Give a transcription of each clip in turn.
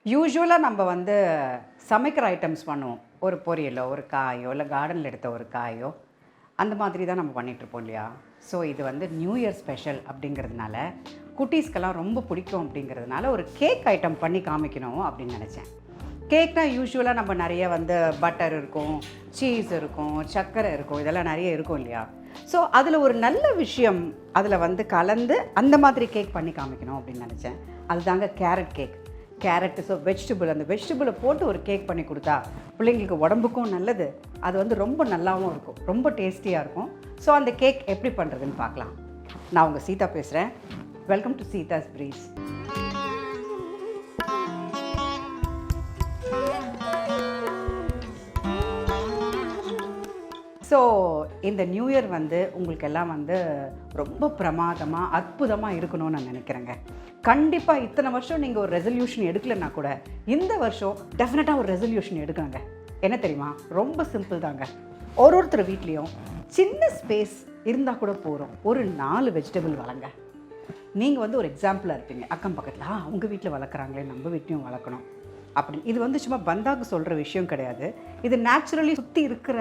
யூசுவலாக நம்ம வந்து சமைக்கிற ஐட்டம்ஸ் பண்ணுவோம். ஒரு பொரியலோ, ஒரு காயோ, இல்லை கார்டனில் எடுத்த ஒரு காயோ, அந்த மாதிரி தான் நம்ம பண்ணிகிட்ருப்போம் இல்லையா? ஸோ இது வந்து நியூ இயர் ஸ்பெஷல் அப்படிங்கிறதுனால, குட்டீஸ்க்கெல்லாம் ரொம்ப பிடிக்கும் அப்படிங்கிறதுனால, ஒரு கேக் ஐட்டம் பண்ணி காமிக்கணும் அப்படின்னு நினச்சேன். கேக்னால் யூஸ்வலாக நம்ம நிறைய வந்து பட்டர் இருக்கும், சீஸ் இருக்கும், சர்க்கரை இருக்கும், இதெல்லாம் நிறைய இருக்கும் இல்லையா? ஸோ அதில் ஒரு நல்ல விஷயம் அதில் வந்து கலந்து அந்த மாதிரி கேக் பண்ணி காமிக்கணும் அப்படின்னு நினச்சேன். அதுதாங்க carrot cake. Carrot so vegetable, அந்த வெஜிடபிளை போட்டு ஒரு கேக் பண்ணி கொடுத்தா பிள்ளைங்களுக்கு உடம்புக்கும் நல்லது, அது வந்து ரொம்ப நல்லாவும் இருக்கும், ரொம்ப டேஸ்டியாக இருக்கும். ஸோ அந்த கேக் எப்படி பண்ணுறதுன்னு பார்க்கலாம். நான் உங்கள் சீதா பேசுகிறேன். Welcome to Seetha's breeze. So இந்த நியூ இயர் வந்து உங்களுக்கு எல்லாம் வந்து ரொம்ப பிரமாதமாக அற்புதமாக இருக்கணும்னு நான் நினைக்கிறேங்க. கண்டிப்பாக இத்தனை வருஷம் நீங்கள் ஒரு ரெசல்யூஷன் எடுக்கலைன்னா கூட இந்த வருஷம் டெஃபினட்டாக ஒரு ரெசல்யூஷன் எடுக்கணுங்க. என்ன தெரியுமா? ரொம்ப சிம்பிள் தாங்க. ஒருத்தர் வீட்லேயும் சின்ன ஸ்பேஸ் இருந்தால் கூட போகிறோம், ஒரு 4 வெஜிடபிள் வளங்க. நீங்கள் வந்து ஒரு எக்ஸாம்பிளாக இருப்பீங்க அக்கம் பக்கத்தில், அவங்க வீட்டில் வளர்க்குறாங்களே நம்ம வீட்லையும் வளர்க்கணும் அப்படின்னு. இது வந்து சும்மா பந்தாக்கு சொல்கிற விஷயம் கிடையாது. இது நேச்சுரலி சுற்றி இருக்கிற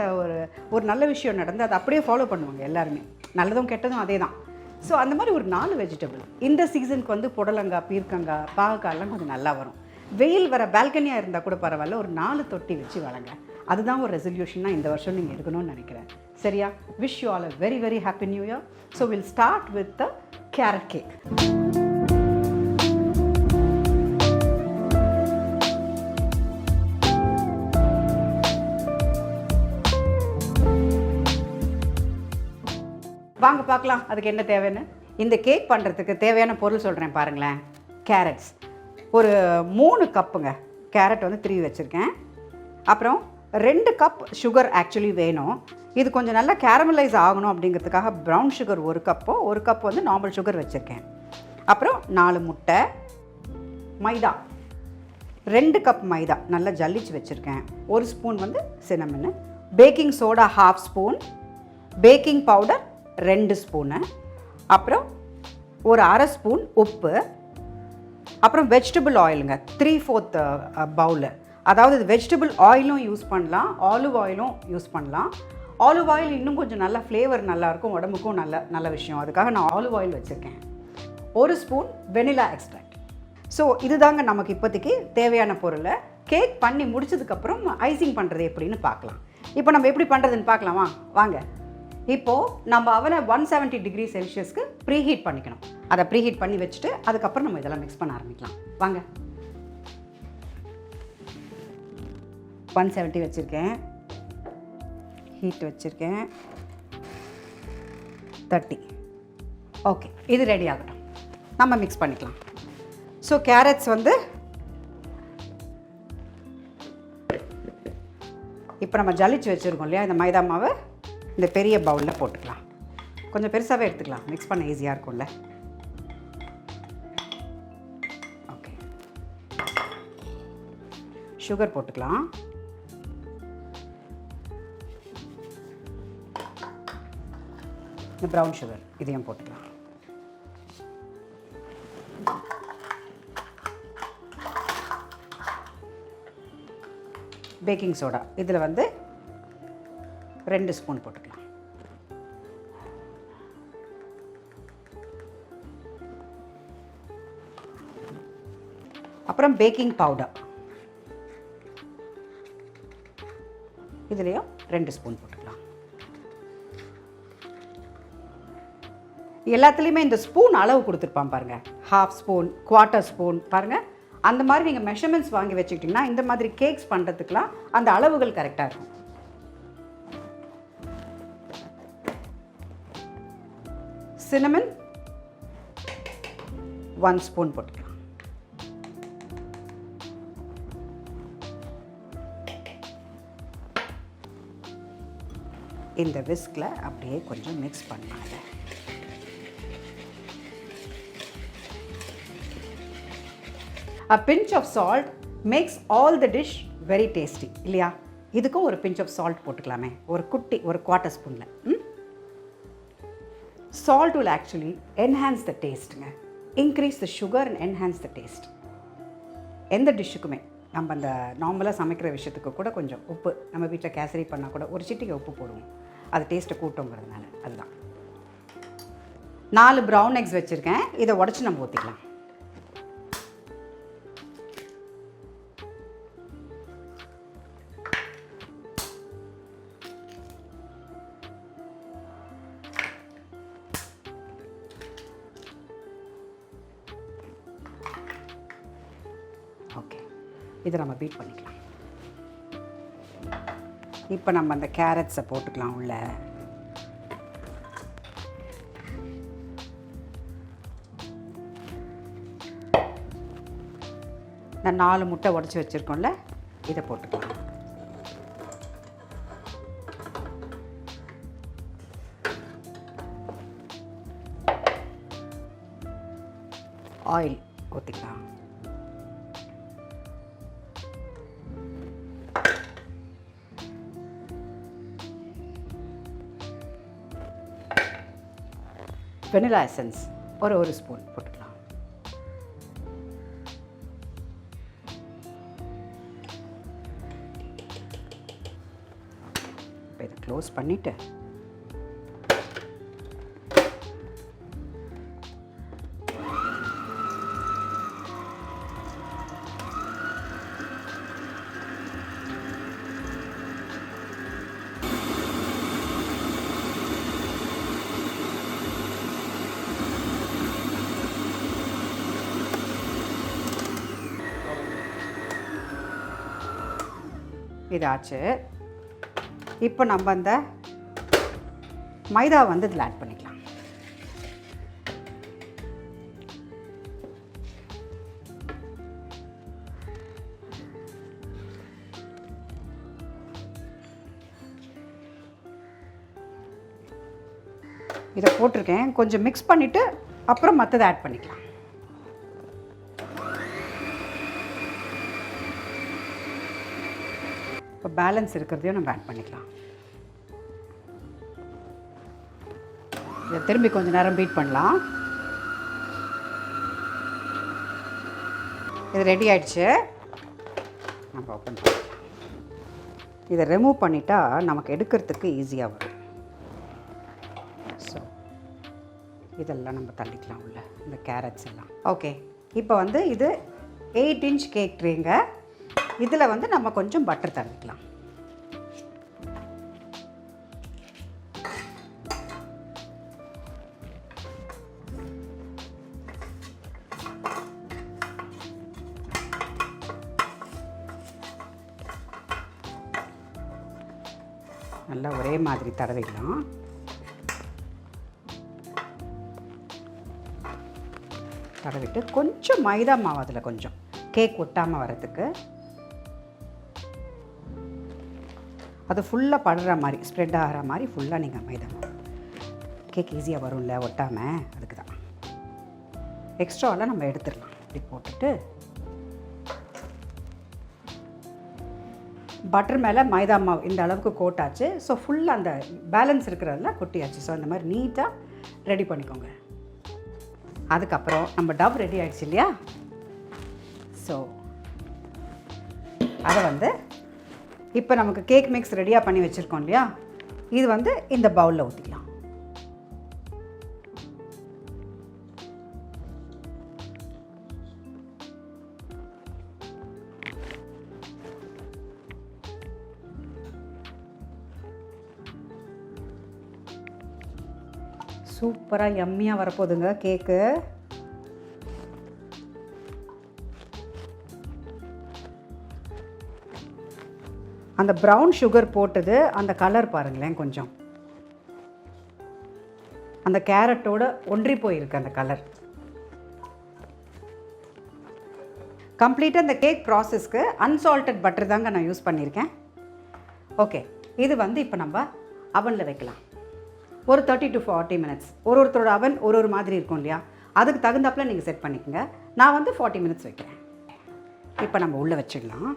ஒரு நல்ல விஷயம் நடந்து அதை அப்படியே ஃபாலோ பண்ணுவாங்க எல்லாருமே, நல்லதும் கெட்டதும் அதே தான். ஸோ அந்த மாதிரி ஒரு 4 வெஜிடபிள் இந்த சீசனுக்கு வந்து புடலங்காய், பீர்க்கங்காய், பாகக்காயெல்லாம் கொஞ்சம் நல்லா வரும். வெயில் வர பால்கனியாக இருந்தால் கூட பரவாயில்ல, ஒரு 4 தொட்டி வச்சு வளங்க. அதுதான் ஒரு ரெசல்யூஷனாக இந்த வருஷம் நீங்கள் எடுக்கணும்னு நினைக்கிறேன். சரியா? Wish you all a very very happy new year. So will start with the carrot cake. வாங்க பார்க்கலாம் அதுக்கு என்ன தேவைன்னு. இந்த கேக் பண்ணுறதுக்கு தேவையான பொருள் சொல்கிறேன் பாருங்களேன். கேரட்ஸ் ஒரு 3 கப்புங்க. கேரட் வந்து 3 வச்சுருக்கேன். அப்புறம் 2 கப் சுகர் ஆக்சுவலி வேணும். இது கொஞ்சம் நல்லா கேரமலைஸ் ஆகணும் அப்படிங்கிறதுக்காக ப்ரௌன் சுகர் 1 கப்போ, 1 கப் வந்து நார்மல் சுகர் வச்சுருக்கேன். அப்புறம் 4 முட்டை, மைதா 2 கப் மைதா நல்லா ஜல்லிச்சு வச்சுருக்கேன். 1 ஸ்பூன் வந்து cinnamon, baking soda 1/2 spoon, baking powder 2 spoon, அப்புறம் ஒரு 1/2 ஸ்பூன் உப்பு, அப்புறம் வெஜிடபிள் ஆயிலுங்க 3/4 பவுலு. அதாவது இது வெஜிடபிள் ஆயிலும் யூஸ் பண்ணலாம், ஆலிவ் ஆயிலும் யூஸ் பண்ணலாம். ஆலிவ் ஆயில் இன்னும் கொஞ்சம் நல்ல ஃப்ளேவர் நல்லாயிருக்கும், உடம்புக்கும் நல்ல விஷயம். அதுக்காக நான் ஆலிவ் ஆயில் வச்சுருக்கேன். 1 ஸ்பூன் வெனிலா எக்ஸ்ட்ராக்ட். ஸோ இதுதாங்க நமக்கு இப்போதைக்கு தேவையான பொருளை. கேக் பண்ணி முடிச்சதுக்கப்புறம் ஐசிங் பண்ணுறது எப்படின்னு பார்க்கலாம். இப்போ நம்ம எப்படி பண்ணுறதுன்னு பார்க்கலாமா? வாங்க. இப்போது நம்ம அவனை 170 டிகிரி செல்சியஸ்க்கு ப்ரீஹீட் பண்ணிக்கணும். அதை ப்ரீஹீட் பண்ணி வச்சுட்டு அதுக்கப்புறம் நம்ம இதெல்லாம் மிக்ஸ் பண்ண ஆரம்பிக்கலாம். வாங்க. 170 வச்சுருக்கேன், ஹீட் வச்சுருக்கேன் 30. ஓகே, இது ரெடி ஆகட்டும், நம்ம மிக்ஸ் பண்ணிக்கலாம். ஸோ கேரட்ஸ் வந்து இப்போ நம்ம ஜலிச்சு வச்சுருக்கோம் இல்லையா, இந்த மைதா மாவை இந்த பெரிய பவுலில் போட்டுக்கலாம். கொஞ்சம் பெருசாகவே எடுத்துக்கலாம், மிக்ஸ் பண்ண ஈஸியாக இருக்கும்ல. ஓகே, சுகர் போட்டுக்கலாம். இந்த ப்ரௌன் சுகர் இதையும் போட்டுக்கலாம். பேக்கிங் சோடா இதில் வந்து 2 ஸ்பூன் போட்டுக்கலாம். அப்புறம் பேக்கிங் பவுடர் இதுலேயும் 2 ஸ்பூன் போட்டுக்கலாம். எல்லாத்துலேயுமே இந்த ஸ்பூன் அளவு கொடுத்துருப்பான் பாருங்கள், 1/2 ஸ்பூன், 1/4 ஸ்பூன் பாருங்கள். அந்த மாதிரி நீங்கள் மெஷர்மெண்ட்ஸ் வாங்கி வச்சுக்கிட்டிங்கன்னா இந்த மாதிரி கேக்ஸ் பண்ணுறதுக்கெலாம் அந்த அளவுகள் கரெக்டாக இருக்கும். சினமன் 1 ஸ்பூன் போட்டுக்கலாம். இந்த விஸ்கில் அப்படியே கொஞ்சம் மிக்ஸ் பண்ணலாம். A pinch of salt makes all the dish very tasty இல்லையா? இதுக்கும் ஒரு pinch of salt போட்டுக்கலாமே, ஒரு 1/4 ஸ்பூனில். Salt will actually enhance the taste, increase the sugar and enhance the taste. எந்த டிஷ்ஷுக்குமே நம்ம அந்த நார்மலாக சமைக்கிற விஷயத்துக்கு கூட கொஞ்சம் உப்பு, நம்ம வீட்டில் கேசரி பண்ணால் கூட ஒரு சிட்டிகை உப்பு போடுவோம், அது டேஸ்ட்டை கூட்டுங்கிறதுனால. அதுதான். 4 ப்ரௌன் எக்ஸ் வச்சுருக்கேன். இதை உடச்சி நம்ம ஊற்றிக்கலாம். ஓகே, இதை நம்ம பீட் பண்ணிக்கலாம். இப்போ நம்ம அந்த கேரட்ஸை போட்டுக்கலாம் உள்ள. நான் 4 முட்டை உடச்சி வச்சுருக்கோம்ல, இதை போட்டுக்கலாம். ஆயில் ஊற்றிக்கலாம். வெனிலா எசன்ஸ் ஒரு ஸ்பூன் போட்டுக்கலாம். இப்போ இதை க்ளோஸ் பண்ணிவிட்டு இதாச்சு. இப்போ நம்ம அந்த மைதா வந்து இதில் ஆட் பண்ணிக்கலாம். இதை போட்டிருக்கேன். கொஞ்சம் மிக்ஸ் பண்ணிவிட்டு அப்புறம் மற்றதை ஆட் பண்ணிக்கலாம். இப்போ பேலன்ஸ் இருக்கிறதையும் நம்ம ஆட் பண்ணிக்கலாம். இதை திரும்பி கொஞ்சம் நேரம் பீட் பண்ணலாம். இது ரெடி ஆயிடுச்சு. நம்ம ஓப்பன் பண்ணிக்கலாம். இதை ரிமூவ் பண்ணிட்டா நமக்கு எடுக்கிறதுக்கு ஈஸியாக வரும். ஸோ இதெல்லாம் நம்ம தள்ளிக்கலாம் உள்ள, இந்த கேரட்ஸ் எல்லாம். ஓகே, இப்போ வந்து இது 8 இன்ச் கேக் ட்ரேங்க. இதில் வந்து நம்ம கொஞ்சம் பட்டர் தடவிக்கலாம். நல்லா ஒரே மாதிரி தடவிக்கலாம். தடவிட்டு கொஞ்சம் மைதா மாவு அதில் கொஞ்சம் கேக் ஒட்டாமல் வரதுக்கு, அது ஃபுல்லாக படுற மாதிரி ஸ்ப்ரெட் ஆகிற மாதிரி ஃபுல்லாக நீங்கள் மைதா மாவு, கேக் ஈஸியாக வரும்ல ஒட்டாமல், அதுக்கு தான். எக்ஸ்ட்ராவெல்லாம் நம்ம எடுத்துடலாம். இப்படி போட்டுட்டு பட்டர் மேலே மைதா மாவு இந்த அளவுக்கு கோட்டாச்சு. ஸோ ஃபுல்லாக அந்த பேலன்ஸ் இருக்கிறதெல்லாம் கொட்டியாச்சு. ஸோ அந்த மாதிரி நீட்டாக ரெடி பண்ணிக்கோங்க. அதுக்கப்புறம் நம்ம டவ் ரெடி ஆகிடுச்சு இல்லையா? ஸோ அதை வந்து இப்போ நமக்கு கேக் மிக்ஸ் ரெடியாக பண்ணி வச்சுருக்கோம் இல்லையா, இது வந்து இந்த பவுலில் ஊற்றிக்கலாம். சூப்பராக யம்மியாக வரப்போகுதுங்க கேக்கு. அந்த ப்ரௌன் சுகர் போட்டது அந்த கலர் பாருங்களேன், கொஞ்சம் அந்த கேரட்டோட ஒன்றி போயிருக்கு அந்த கலர். கம்ப்ளீட்டாக இந்த கேக் ப்ராசஸ்க்கு அன்சால்டட் பட்டர் தாங்க நான் யூஸ் பண்ணியிருக்கேன். ஓகே, இது வந்து இப்போ நம்ம அவனில் வைக்கலாம். ஒரு 30 to 40 minutes. ஒருத்தரோட அவன் ஒரு மாதிரி இருக்கும் இல்லையா, அதுக்கு தகுந்தாப்பில் நீங்கள் செட் பண்ணிக்கோங்க. நான் வந்து 40 minutes வைக்கிறேன். இப்போ நம்ம உள்ளே வச்சிடலாம்.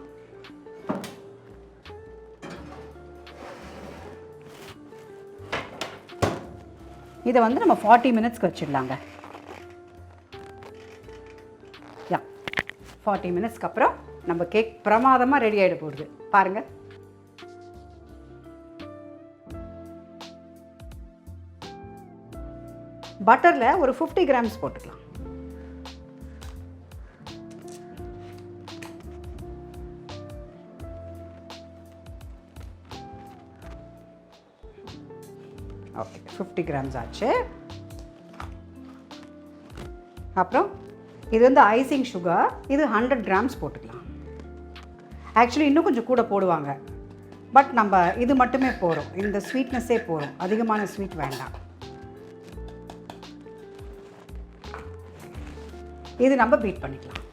இதை வந்து நம்ம 40 minutesக்கு வச்சிடலாங்க. யா 40 மினிட்ஸ்க்கு அப்புறம் நம்ம கேக் பிரமாதமாக ரெடி ஆகிட போகுது பாருங்கள். பட்டரில் ஒரு 50 கிராம்ஸ் போட்டுக்கலாம். ஓகே 50 கிராம்ஸ் ஆச்சு. அப்புறம் இது வந்து ஐசிங் சுகர், இது 100 கிராம்ஸ் போட்டுக்கலாம். ஆக்சுவலி இன்னும் கொஞ்சம் கூட போடுவாங்க, பட் நம்ம இது மட்டுமே போகிறோம், இந்த ஸ்வீட்னஸே போகிறோம், அதிகமான ஸ்வீட் வேண்டாம். இது நம்ம பீட் பண்ணிக்கலாம்.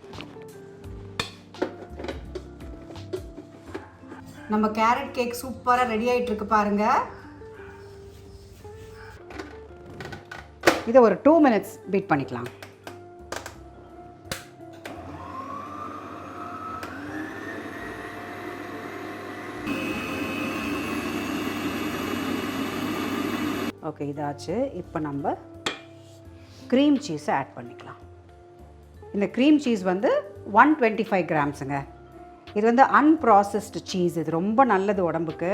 நம்ம கேரட் கேக் சூப்பராக ரெடி ஆகிட்டு இருக்கு பாருங்க. இதை ஒரு 2 மினிட்ஸ் பீட் பண்ணிக்கலாம். ஓகே இதாச்சு. இப்போ நம்ம க்ரீம் சீஸை ஆட் பண்ணிக்கலாம். இந்த க்ரீம் சீஸ் வந்து 125 கிராம்ஸுங்க. இது வந்து அன்ப்ராசஸ்டு சீஸ், இது ரொம்ப நல்லது உடம்புக்கு.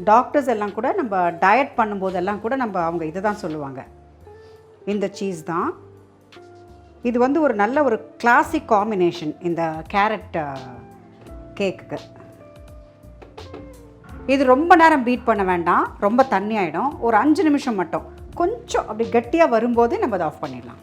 டாக்டர்ஸ் எல்லாம் கூட நம்ம டயட் பண்ணும்போதெல்லாம் கூட நம்ம அவங்க இதை தான் சொல்லுவாங்க, இந்த சீஸ் தான். இது வந்து ஒரு நல்ல ஒரு கிளாசிக் காம்பினேஷன் இந்த கேரட் கேக்குக்கு. இது ரொம்ப நேரம் பீட் பண்ண வேண்டாம், ரொம்ப தண்ணி ஆகிடும். ஒரு 5 நிமிஷம் மட்டும் கொஞ்சம் அப்படி கட்டியாக வரும்போது நம்ம அதை ஆஃப் பண்ணிடலாம்.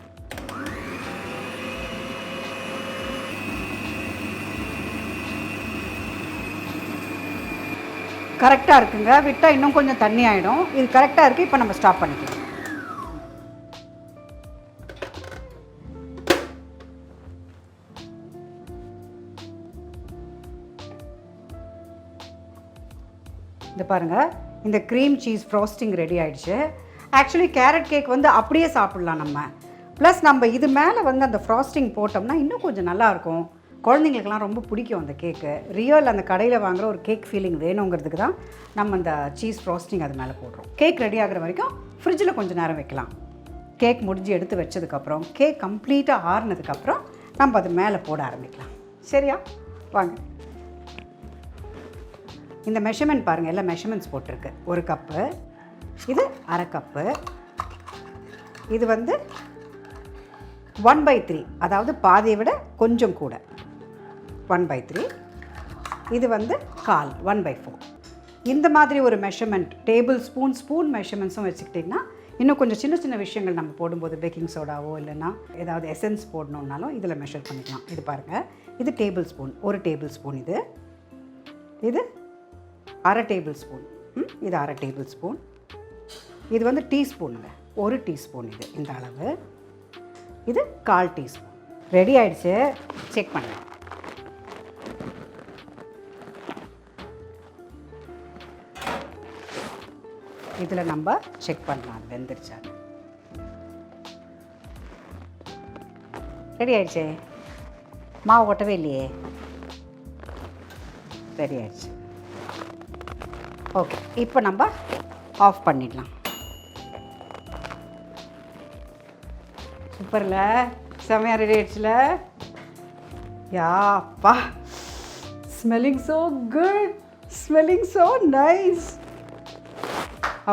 கரெக்டாக இருக்குங்க, விட்டால் இன்னும் கொஞ்சம் தண்ணி ஆகிடும். இது கரெக்டாக இருக்குது. இப்போ நம்ம ஸ்டாப் பண்ணிக்கலாம். இது பாருங்கள், இந்த க்ரீம் சீஸ் ஃப்ரோஸ்டிங் ரெடி ஆகிடுச்சு. ஆக்சுவலி கேரட் கேக் வந்து அப்படியே சாப்பிட்லாம் நம்ம. ப்ளஸ் நம்ம இது மேலே வந்து அந்த ஃப்ராஸ்டிங் போட்டோம்னா இன்னும் கொஞ்சம் நல்லாயிருக்கும். குழந்தைங்களுக்கெல்லாம் ரொம்ப பிடிக்கும் அந்த கேக்கு. ரியல் அந்த கடையில் வாங்குகிற ஒரு கேக் ஃபீலிங் வேணுங்கிறதுக்கு தான் நம்ம அந்த சீஸ் ஃப்ராஸ்டிங் அது மேலே போடுறோம். கேக் ரெடி ஆகிற வரைக்கும் ஃப்ரிட்ஜில் கொஞ்சம் நேரம் வைக்கலாம். கேக் முடிஞ்சு எடுத்து வச்சதுக்கப்புறம் கேக் கம்ப்ளீட்டாக ஆறுனதுக்கப்புறம் நம்ம அது மேலே போட ஆரம்பிக்கலாம். சரியா? வாங்க. இந்த மெஷர்மெண்ட் பாருங்கள், எல்லாம் மெஷர்மெண்ட்ஸ் போட்டிருக்கு. 1 கப்பு, இது 1/2 கப்பு, இது வந்து 1/3, அதாவது பாதியை விட கொஞ்சம் கூட 1/3, இது வந்து 1/4 1/4. இந்த மாதிரி ஒரு மெஷர்மெண்ட் டேபிள் ஸ்பூன் மெஷர்மெண்ட்ஸும் வச்சுக்கிட்டிங்கன்னா இன்னும் கொஞ்சம் சின்ன சின்ன விஷயங்கள் நம்ம போடும்போது பேக்கிங் சோடாவோ இல்லைன்னா ஏதாவது எசன்ஸ் போடணுன்னாலும் இதில் மெஷர் பண்ணிக்கலாம். இது பாருங்கள், இது டேபிள் ஸ்பூன், 1 டேபிள் ஸ்பூன், இது 1/2 டேபிள் ஸ்பூன், இது 1/2 டேபிள் ஸ்பூன், இது வந்து டீஸ்பூனுங்க, 1 டீஸ்பூன், இது இந்த அளவு, இது 1/4 டீஸ்பூன். ரெடி ஆகிடுச்சு. செக் பண்ணுறேன். இதில் நம்ம செக் பண்ணலாம் அது வெந்துருச்சான்னு. ரெடி ஆகிடுச்சே, மாவு ஒட்டவே இல்லையே. ரெடி ஆகிடுச்சு. ஓகே, இப்போ நம்ம ஆஃப் பண்ணிடலாம். சூப்பரில், செமையாக ரெடி ஆகிடுச்சுல. யாப்பா, smelling so good, smelling so nice.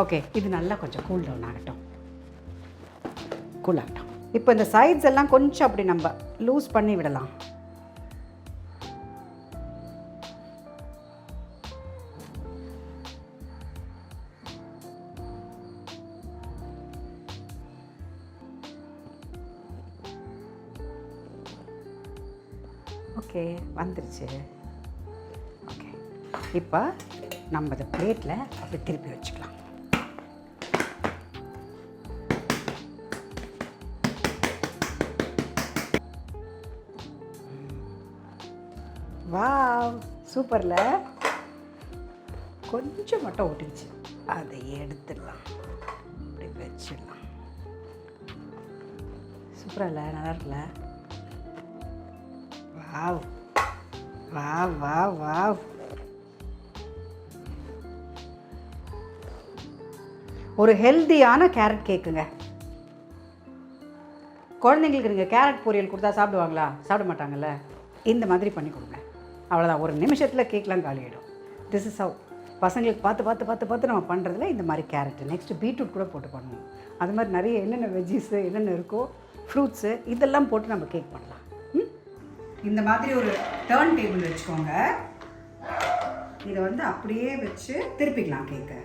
Okay, இது நல்லா கொஞ்சம் கூல் டவுன் ஆகட்டும். கூல் ஆகட்டும். இப்போ இந்த சைட்ஸ் எல்லாம் கொஞ்சம் அப்படி நம்ம லூஸ் பண்ணி விடலாம். ஓகே, வந்துருச்சு. ஓகே, இப்போ நம்ம இந்த பிளேட்டில் அப்படி திருப்பி வச்சுக்கலாம். வாவ், சூப்பரில். கொஞ்சம் மட்டும் ஒட்டிடுச்சு, அதை எடுத்துடலாம், அப்படி வச்சிடலாம். சூப்பராக இல்லை? நல்லா இருக்குல்ல? Wow wow wow wow. ஒரு ஹெல்தியான கேரட் கேக்குங்க. குழந்தைங்களுக்கு நீங்கள் கேரட் பொரியல் கொடுத்தா சாப்பிடுவாங்களா? சாப்பிட மாட்டாங்கல்ல. இந்த மாதிரி பண்ணி கொடுங்க. அவ்வளோதான், ஒரு நிமிஷத்தில் கேக்லாம் காலி ஆகிடும். This is how. பசங்களுக்கு பார்த்து பார்த்து பார்த்து பார்த்து நம்ம பண்ணுறதுல இந்த மாதிரி கேரட்டு, நெக்ஸ்ட்டு பீட்ரூட் கூட போட்டு பண்ணுவோம். அது மாதிரி நிறைய என்னென்ன வெஜ்ஜீஸு என்னென்ன இருக்கோ, ஃப்ரூட்ஸு இதெல்லாம் போட்டு நம்ம கேக் பண்ணலாம். இந்த மாதிரி ஒரு டர்ன் டேபிள் வச்சுக்கோங்க. இதை வந்து அப்படியே வச்சு திருப்பிக்கலாம் கேக்கை.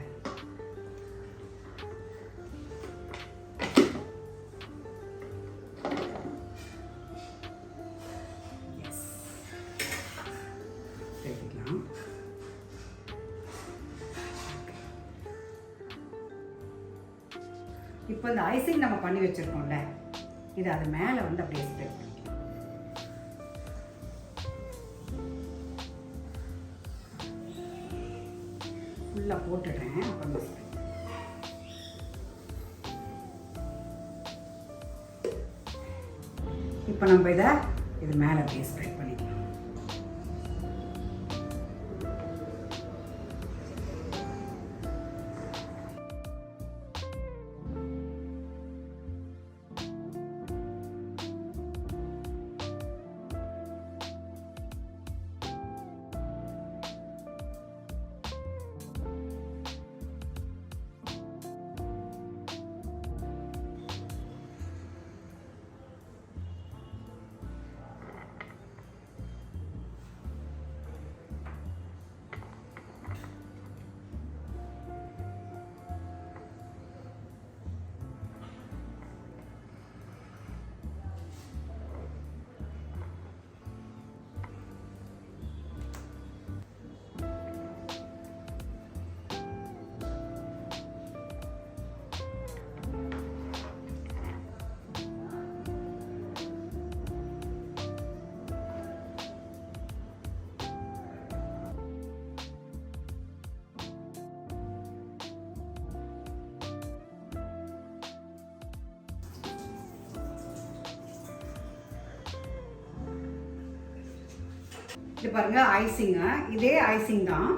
திருப்பிக்கலாம். இப்போ இந்த ஐசிங் நம்ம பண்ணி வச்சுருக்கோம்ல, இது அது மேலே வந்து அப்படியே ஸ்ப்ரெட் பண்ணிக்கலாம். ஃபுல்லாக போட்டுடுறேன். அப்புறம் இப்போ நம்ம இது மேலே அப்படியே ஸ்ப்ரெட் பண்ணிக்கலாம். இது பாருங்க, ஐசிங்க இதே ஐசிங் தான்.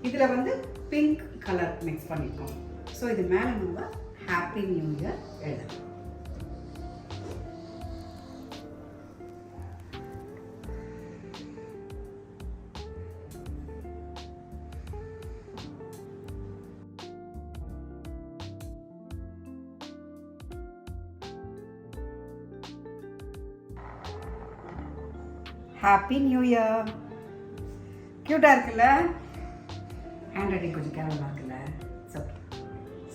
இதில் வந்து பிங்க் கலர் மிக்ஸ் பண்ணியிருக்கோம். ஸோ இது மேலே நம்ம ஹாப்பி நியூ இயர் எழுதலாம். Happy new year. க்யூட்டாக இருக்குல்ல? ஹேண்ட் ரைட்டிங் கொஞ்சம் கேவலமாக இருக்குல்ல?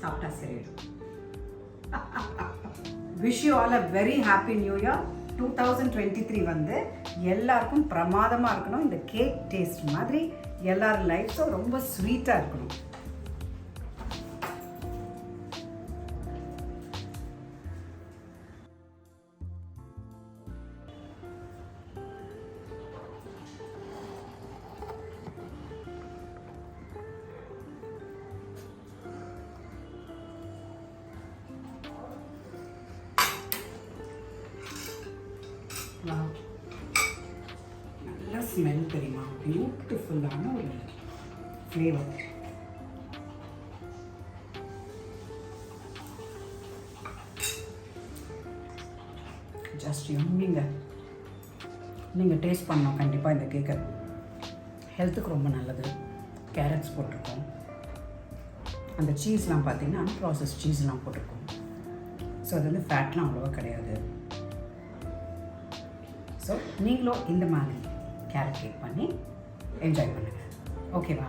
சாப்பிட்டா சரியிடும். Wish you all a very happy new year. 2023 வந்து எல்லாருக்கும் பிரமாதமாக இருக்கணும். இந்த கேக் டேஸ்ட் மாதிரி எல்லாரும் லைஃப்ஸும் ரொம்ப ஸ்வீட்டாக இருக்கணும். நல்ல ஸ்மெல் தெரியுமா? பியூட்டிஃபுல்லான ஒரு ஃப்ளேவர். ஜஸ்ட் நீங்கள் டேஸ்ட் பண்ணணும் கண்டிப்பாக இந்த கேக்கை. ஹெல்த்துக்கு ரொம்ப நல்லது. கேரட்ஸ் போட்டிருக்கோம். அந்த சீஸ்லாம் பார்த்தீங்கன்னா அன்ப்ராசஸ் சீஸ்லாம் போட்டிருக்கோம். ஸோ அது வந்து ஃபேட்லாம் அவ்வளோவா கிடையாது. ஸோ நீங்களும் இந்த மாதிரி கேரட் கேக் பண்ணி என்ஜாய் பண்ணுங்கள். ஓகேவா?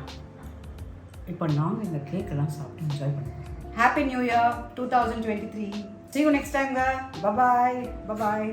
இப்போ நாங்கள் இந்த கேக்கெல்லாம் சாப்பிட்டு என்ஜாய் பண்ணுவோம். Happy new year 2023. See you next time. Bye bye.